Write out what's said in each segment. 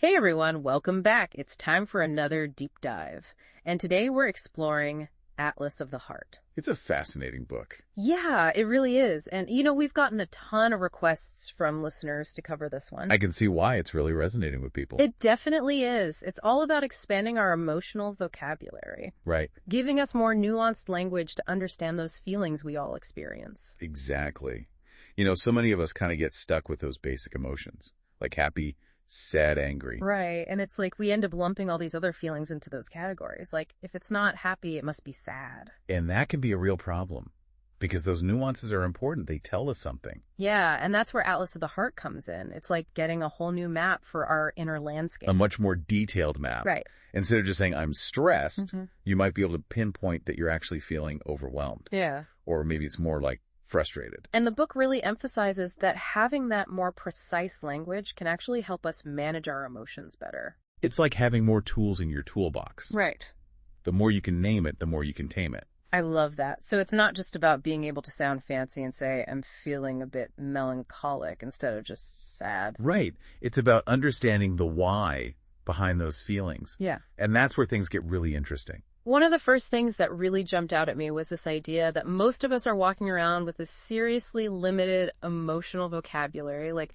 Hey everyone, welcome back. It's time for another deep dive. And today we're exploring Atlas of the Heart. It's a fascinating book. Yeah, it really is. And we've gotten a ton of requests from listeners to cover this one. I can see why it's really resonating with people. It definitely is. It's all about expanding our emotional vocabulary. Right. Giving us more nuanced language to understand those feelings we all experience. Exactly. So many of us kind of get stuck with those basic emotions, like happy, sad, angry. Right. And it's like we end up lumping all these other feelings into those categories. Like if it's not happy, it must be sad. And that can be a real problem because those nuances are important. They tell us something. Yeah. And that's where Atlas of the Heart comes in. It's like getting a whole new map for our inner landscape. A much more detailed map. Right. Instead of just saying, I'm stressed, you might be able to pinpoint that you're actually feeling overwhelmed. Yeah. Or maybe it's more like frustrated. And the book really emphasizes that having that more precise language can actually help us manage our emotions better. It's like having more tools in your toolbox. Right. The more you can name it, the more you can tame it. I love that. So it's not just about being able to sound fancy and say, I'm feeling a bit melancholic instead of just sad. Right. It's about understanding the why behind those feelings. Yeah. And that's where things get really interesting. One of the first things that really jumped out at me was this idea that most of us are walking around with a seriously limited emotional vocabulary. Like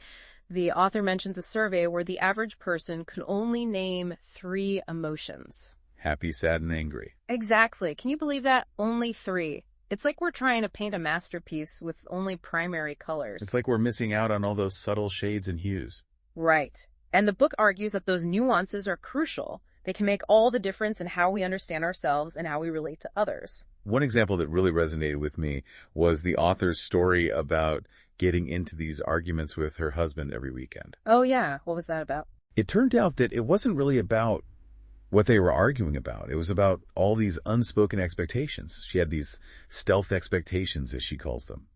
the author mentions a survey where the average person can only name 3 emotions. Happy, sad, and angry. Exactly. Can you believe that? Only 3. It's like we're trying to paint a masterpiece with only primary colors. It's like we're missing out on all those subtle shades and hues. Right. And the book argues that those nuances are crucial. They can make all the difference in how we understand ourselves and how we relate to others. One example that really resonated with me was the author's story about getting into these arguments with her husband every weekend. Oh, yeah. What was that about? It turned out that it wasn't really about what they were arguing about. It was about all these unspoken expectations. She had these stealth expectations, as she calls them.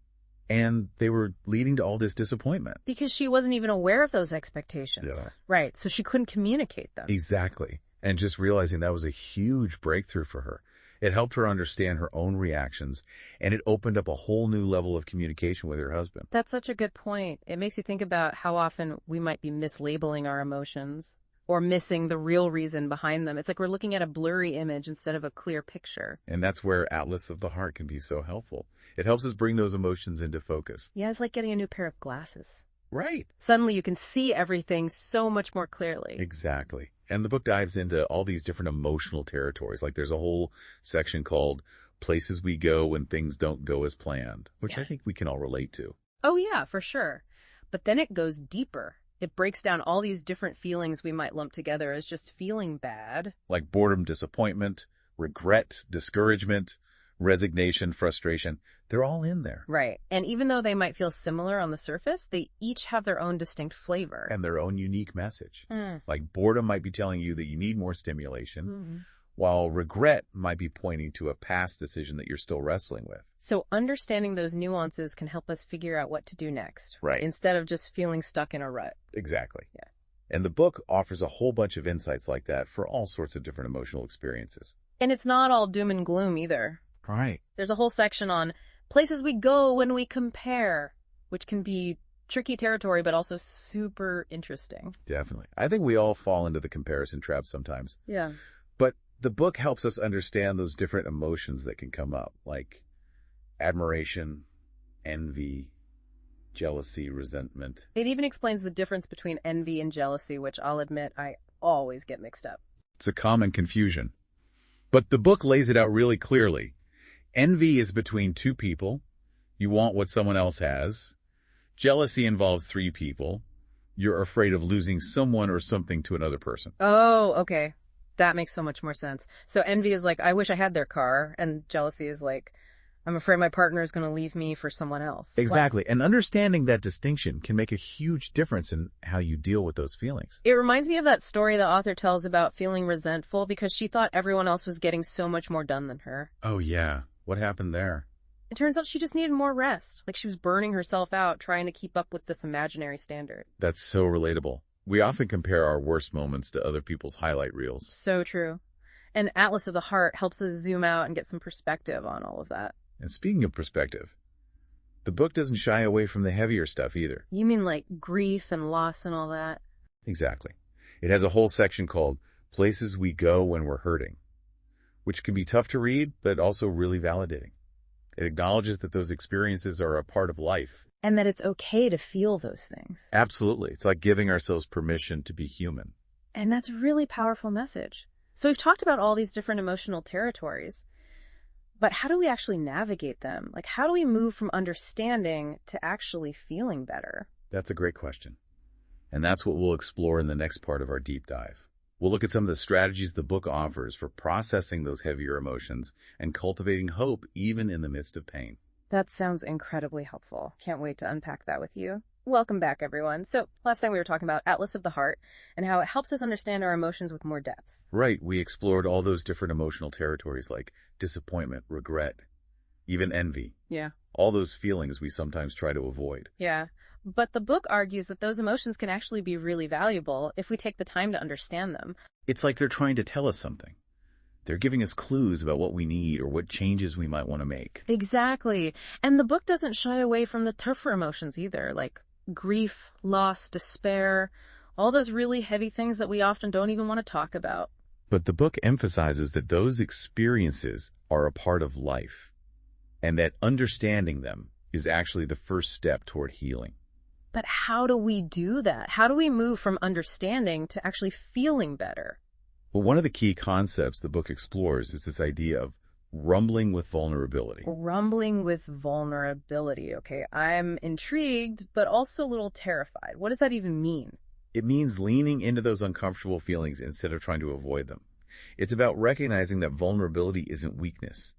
And they were leading to all this disappointment. Because she wasn't even aware of those expectations. Yeah. Right. So she couldn't communicate them. Exactly. And just realizing that was a huge breakthrough for her. It helped her understand her own reactions, and it opened up a whole new level of communication with her husband. That's such a good point. It makes you think about how often we might be mislabeling our emotions or missing the real reason behind them. It's like we're looking at a blurry image instead of a clear picture. And that's where Atlas of the Heart can be so helpful. It helps us bring those emotions into focus. Yeah, it's like getting a new pair of glasses. Right. Suddenly you can see everything so much more clearly. Exactly. And the book dives into all these different emotional territories. Like there's a whole section called Places We Go When Things Don't Go As Planned, which I think we can all relate to. Oh, yeah, for sure. But then it goes deeper. It breaks down all these different feelings we might lump together as just feeling bad. Like boredom, disappointment, regret, discouragement, resignation, frustration. They're all in there. Right. And even though they might feel similar on the surface, they each have their own distinct flavor. And their own unique message. Like boredom might be telling you that you need more stimulation, while regret might be pointing to a past decision that you're still wrestling with. So understanding those nuances can help us figure out what to do next. Right. Instead of just feeling stuck in a rut. Exactly. Yeah. And the book offers a whole bunch of insights like that for all sorts of different emotional experiences. And it's not all doom and gloom either. Right. There's a whole section on places we go when we compare, which can be tricky territory, but also super interesting. Definitely. I think we all fall into the comparison trap sometimes. Yeah. But the book helps us understand those different emotions that can come up, like admiration, envy, jealousy, resentment. It even explains the difference between envy and jealousy, which I'll admit I always get mixed up. It's a common confusion. But the book lays it out really clearly. Envy is between 2 people. You want what someone else has. Jealousy involves 3 people. You're afraid of losing someone or something to another person. Oh, okay. That makes so much more sense. So envy is like, I wish I had their car. And jealousy is like, I'm afraid my partner is going to leave me for someone else. Exactly. And understanding that distinction can make a huge difference in how you deal with those feelings. It reminds me of that story the author tells about feeling resentful because she thought everyone else was getting so much more done than her. Oh, yeah. What happened there? It turns out she just needed more rest. Like she was burning herself out trying to keep up with this imaginary standard. That's so relatable. We often compare our worst moments to other people's highlight reels. So true. And Atlas of the Heart helps us zoom out and get some perspective on all of that. And speaking of perspective, the book doesn't shy away from the heavier stuff either. You mean like grief and loss and all that? Exactly. It has a whole section called Places We Go When We're Hurting, which can be tough to read, but also really validating. It acknowledges that those experiences are a part of life. And that it's okay to feel those things. Absolutely. It's like giving ourselves permission to be human. And that's a really powerful message. So we've talked about all these different emotional territories, but how do we actually navigate them? Like, how do we move from understanding to actually feeling better? That's a great question. And that's what we'll explore in the next part of our deep dive. We'll look at some of the strategies the book offers for processing those heavier emotions and cultivating hope even in the midst of pain. That sounds incredibly helpful. Can't wait to unpack that with you. Welcome back, everyone. So last time we were talking about Atlas of the Heart and how it helps us understand our emotions with more depth. Right. We explored all those different emotional territories like disappointment, regret, even envy. Yeah. All those feelings we sometimes try to avoid. Yeah. But the book argues that those emotions can actually be really valuable if we take the time to understand them. It's like they're trying to tell us something. They're giving us clues about what we need or what changes we might want to make. Exactly. And the book doesn't shy away from the tougher emotions either, like grief, loss, despair, all those really heavy things that we often don't even want to talk about. But the book emphasizes that those experiences are a part of life, and that understanding them is actually the first step toward healing. But how do we do that? How do we move from understanding to actually feeling better? Well, one of the key concepts the book explores is this idea of rumbling with vulnerability. Rumbling with vulnerability. Okay, I'm intrigued, but also a little terrified. What does that even mean? It means leaning into those uncomfortable feelings instead of trying to avoid them. It's about recognizing that vulnerability isn't weakness.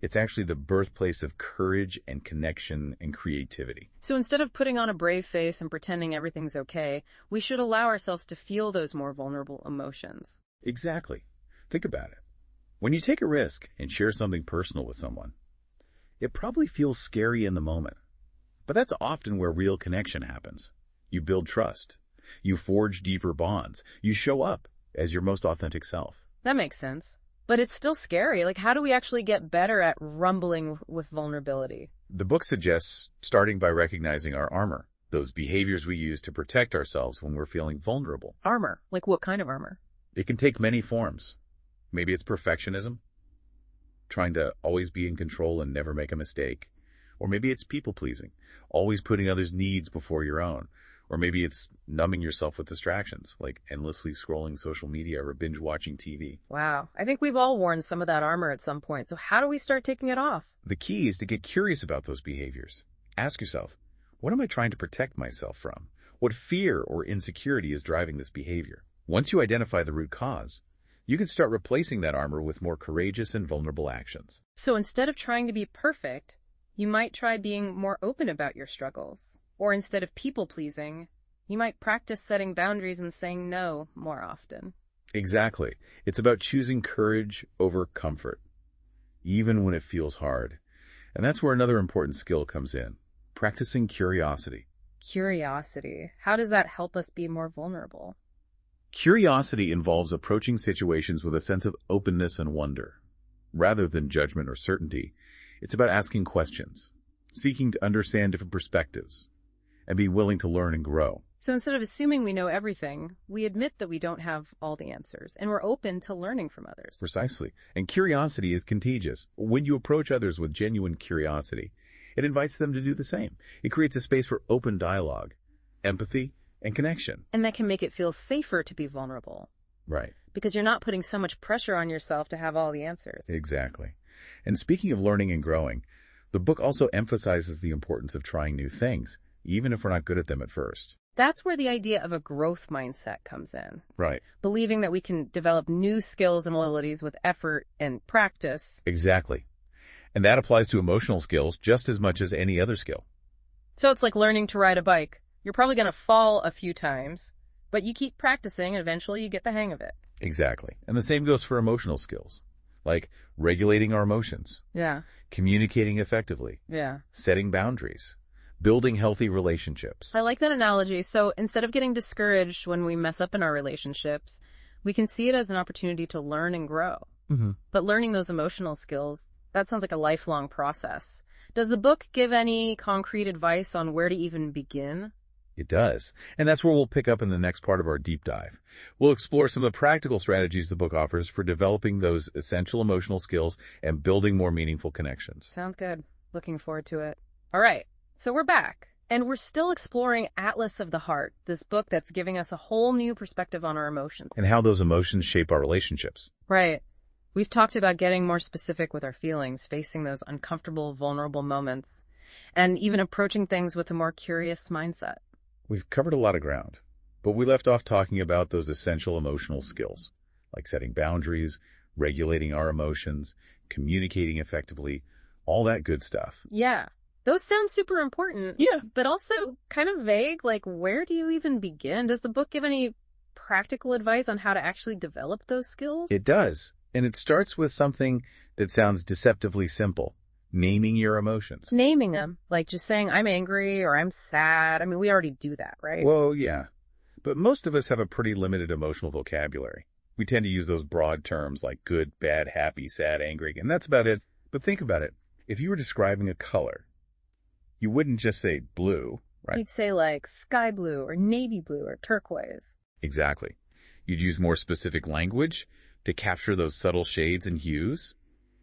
It's actually the birthplace of courage and connection and creativity. So instead of putting on a brave face and pretending everything's okay, we should allow ourselves to feel those more vulnerable emotions. Exactly. Think about it. When you take a risk and share something personal with someone, it probably feels scary in the moment. But that's often where real connection happens. You build trust. You forge deeper bonds. You show up as your most authentic self. That makes sense. But it's still scary. Like, how do we actually get better at rumbling with vulnerability? The book suggests starting by recognizing our armor, those behaviors we use to protect ourselves when we're feeling vulnerable. Armor? Like what kind of armor? It can take many forms. Maybe it's perfectionism, trying to always be in control and never make a mistake. Or maybe it's people-pleasing, always putting others' needs before your own. Or maybe it's numbing yourself with distractions, like endlessly scrolling social media or binge-watching TV. Wow. I think we've all worn some of that armor at some point. So how do we start taking it off? The key is to get curious about those behaviors. Ask yourself, what am I trying to protect myself from? What fear or insecurity is driving this behavior? Once you identify the root cause, you can start replacing that armor with more courageous and vulnerable actions. So instead of trying to be perfect, you might try being more open about your struggles. Or instead of people-pleasing, you might practice setting boundaries and saying no more often. Exactly. It's about choosing courage over comfort, even when it feels hard. And that's where another important skill comes in, practicing curiosity. Curiosity. How does that help us be more vulnerable? Curiosity involves approaching situations with a sense of openness and wonder. Rather than judgment or certainty, it's about asking questions, seeking to understand different perspectives, and be willing to learn and grow. So instead of assuming we know everything, we admit that we don't have all the answers, and we're open to learning from others. Precisely. And curiosity is contagious. When you approach others with genuine curiosity, it invites them to do the same. It creates a space for open dialogue, empathy, and connection. And that can make it feel safer to be vulnerable. Right. Because you're not putting so much pressure on yourself to have all the answers. Exactly. And speaking of learning and growing, the book also emphasizes the importance of trying new things, even if we're not good at them at first. That's where the idea of a growth mindset comes in. Right. Believing that we can develop new skills and abilities with effort and practice. Exactly. And that applies to emotional skills just as much as any other skill. So it's like learning to ride a bike. You're probably going to fall a few times, but you keep practicing and eventually you get the hang of it. Exactly. And the same goes for emotional skills, like regulating our emotions. Yeah. Communicating effectively. Yeah. Setting boundaries. Building healthy relationships. I like that analogy. So instead of getting discouraged when we mess up in our relationships, we can see it as an opportunity to learn and grow. Mm-hmm. But learning those emotional skills, that sounds like a lifelong process. Does the book give any concrete advice on where to even begin? It does. And that's where we'll pick up in the next part of our deep dive. We'll explore some of the practical strategies the book offers for developing those essential emotional skills and building more meaningful connections. Sounds good. Looking forward to it. All right, so we're back. And we're still exploring Atlas of the Heart, this book that's giving us a whole new perspective on our emotions. And how those emotions shape our relationships. Right. We've talked about getting more specific with our feelings, facing those uncomfortable, vulnerable moments, and even approaching things with a more curious mindset. We've covered a lot of ground, but we left off talking about those essential emotional skills, like setting boundaries, regulating our emotions, communicating effectively, all that good stuff. Yeah. Those sound super important. Yeah. But also kind of vague. Like, where do you even begin? Does the book give any practical advice on how to actually develop those skills? It does. And it starts with something that sounds deceptively simple. Naming your emotions. Naming them. Like just saying, I'm angry or I'm sad. I mean, we already do that, right? Well, yeah. But most of us have a pretty limited emotional vocabulary. We tend to use those broad terms like good, bad, happy, sad, angry, and that's about it. But think about it. If you were describing a color, you wouldn't just say blue, right? You'd say like sky blue or navy blue or turquoise. Exactly. You'd use more specific language to capture those subtle shades and hues.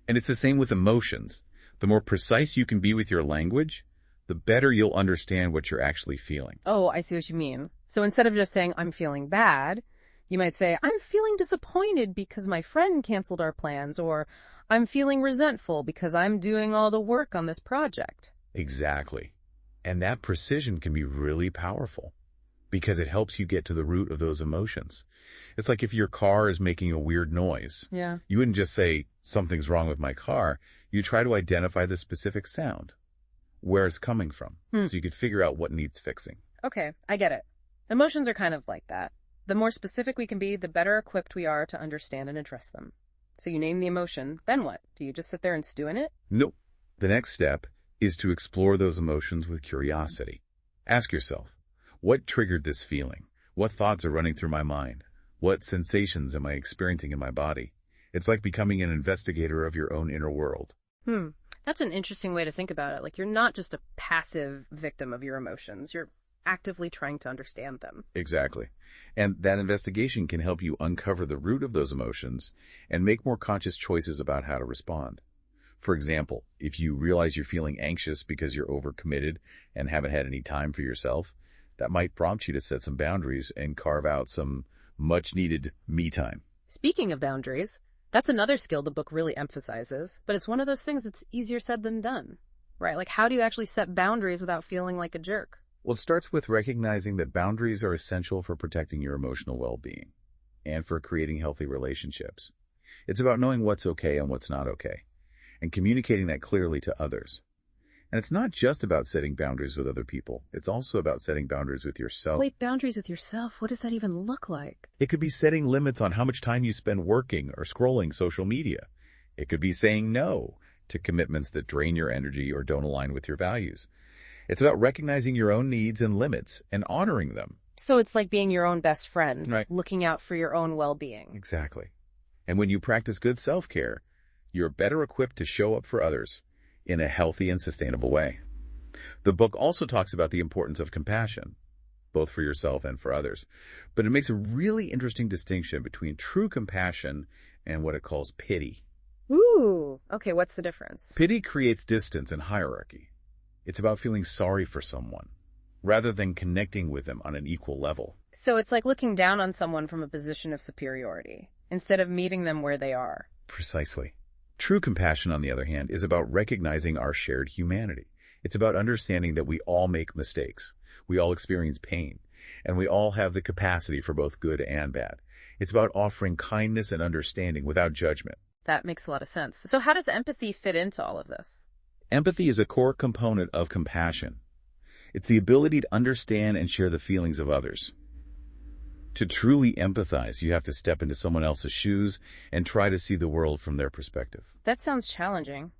And it's the same with emotions. The more precise you can be with your language, the better you'll understand what you're actually feeling. Oh, I see what you mean. So instead of just saying, I'm feeling bad, you might say, I'm feeling disappointed because my friend canceled our plans, or I'm feeling resentful because I'm doing all the work on this project. Exactly. And that precision can be really powerful because it helps you get to the root of those emotions. It's like if your car is making a weird noise. Yeah. You wouldn't just say, something's wrong with my car. You try to identify the specific sound, where it's coming from, so you could figure out what needs fixing. Okay, I get it. Emotions are kind of like that. The more specific we can be, the better equipped we are to understand and address them. So you name the emotion, then what? Do you just sit there and stew in it? Nope. The next step is to explore those emotions with curiosity. Ask yourself, what triggered this feeling? What thoughts are running through my mind? What sensations am I experiencing in my body? It's like becoming an investigator of your own inner world. That's an interesting way to think about it. Like you're not just a passive victim of your emotions. You're actively trying to understand them. Exactly. And that investigation can help you uncover the root of those emotions and make more conscious choices about how to respond. For example, if you realize you're feeling anxious because you're overcommitted and haven't had any time for yourself, that might prompt you to set some boundaries and carve out some much-needed me time. Speaking of boundaries, that's another skill the book really emphasizes, but it's one of those things that's easier said than done, right? Like how do you actually set boundaries without feeling like a jerk? Well, it starts with recognizing that boundaries are essential for protecting your emotional well-being and for creating healthy relationships. It's about knowing what's okay and what's not okay, and communicating that clearly to others. And it's not just about setting boundaries with other people. It's also about setting boundaries with yourself. Wait, boundaries with yourself? What does that even look like? It could be setting limits on how much time you spend working or scrolling social media. It could be saying no to commitments that drain your energy or don't align with your values. It's about recognizing your own needs and limits and honoring them. So it's like being your own best friend, Right. Looking out for your own well-being. Exactly. And when you practice good self-care, you're better equipped to show up for others in a healthy and sustainable way. The book also talks about the importance of compassion, both for yourself and for others. But it makes a really interesting distinction between true compassion and what it calls pity. Ooh, okay, what's the difference? Pity creates distance and hierarchy. It's about feeling sorry for someone, rather than connecting with them on an equal level. So it's like looking down on someone from a position of superiority, instead of meeting them where they are. Precisely. True compassion, on the other hand, is about recognizing our shared humanity. It's about understanding that we all make mistakes. We all experience pain, and we all have the capacity for both good and bad. It's about offering kindness and understanding without judgment. That makes a lot of sense. So how does empathy fit into all of this? Empathy is a core component of compassion. It's the ability to understand and share the feelings of others. To truly empathize, you have to step into someone else's shoes and try to see the world from their perspective. That sounds challenging,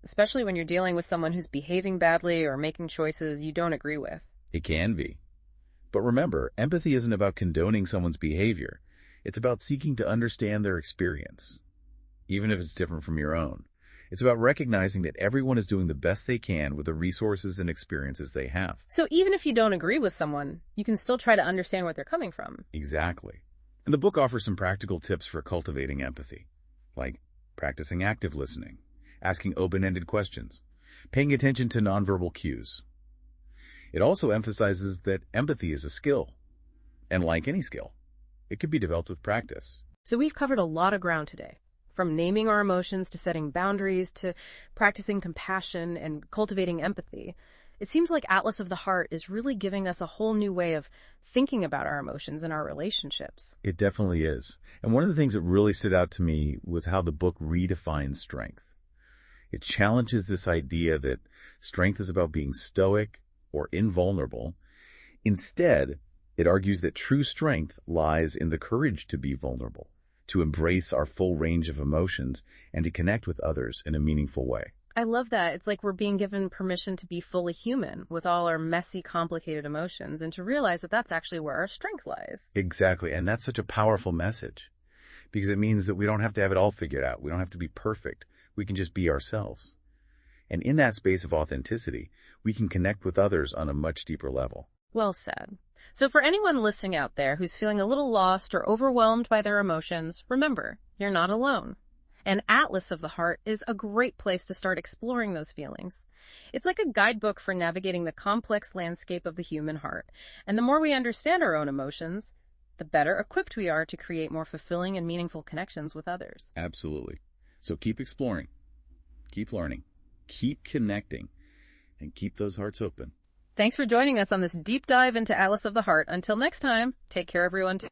especially when you're dealing with someone who's behaving badly or making choices you don't agree with. It can be. But remember, empathy isn't about condoning someone's behavior. It's about seeking to understand their experience, even if it's different from your own, It's about recognizing that everyone is doing the best they can with the resources and experiences they have. So even if you don't agree with someone, you can still try to understand where they're coming from. Exactly. And the book offers some practical tips for cultivating empathy, like practicing active listening, asking open-ended questions, paying attention to nonverbal cues. It also emphasizes that empathy is a skill, and like any skill, it can be developed with practice. So we've covered a lot of ground today, from naming our emotions to setting boundaries to practicing compassion and cultivating empathy. It seems like Atlas of the Heart is really giving us a whole new way of thinking about our emotions and our relationships. It definitely is. And one of the things that really stood out to me was how the book redefines strength. It challenges this idea that strength is about being stoic or invulnerable. Instead, it argues that true strength lies in the courage to be vulnerable, to embrace our full range of emotions, and to connect with others in a meaningful way. I love that. It's like we're being given permission to be fully human with all our messy, complicated emotions and to realize that that's actually where our strength lies. Exactly. And that's such a powerful message because it means that we don't have to have it all figured out. We don't have to be perfect. We can just be ourselves. And in that space of authenticity, we can connect with others on a much deeper level. Well said. So for anyone listening out there who's feeling a little lost or overwhelmed by their emotions, remember, you're not alone. An Atlas of the Heart is a great place to start exploring those feelings. It's like a guidebook for navigating the complex landscape of the human heart. And the more we understand our own emotions, the better equipped we are to create more fulfilling and meaningful connections with others. Absolutely. So keep exploring, keep learning, keep connecting, and keep those hearts open. Thanks for joining us on this deep dive into Atlas of the Heart. Until next time, take care, everyone.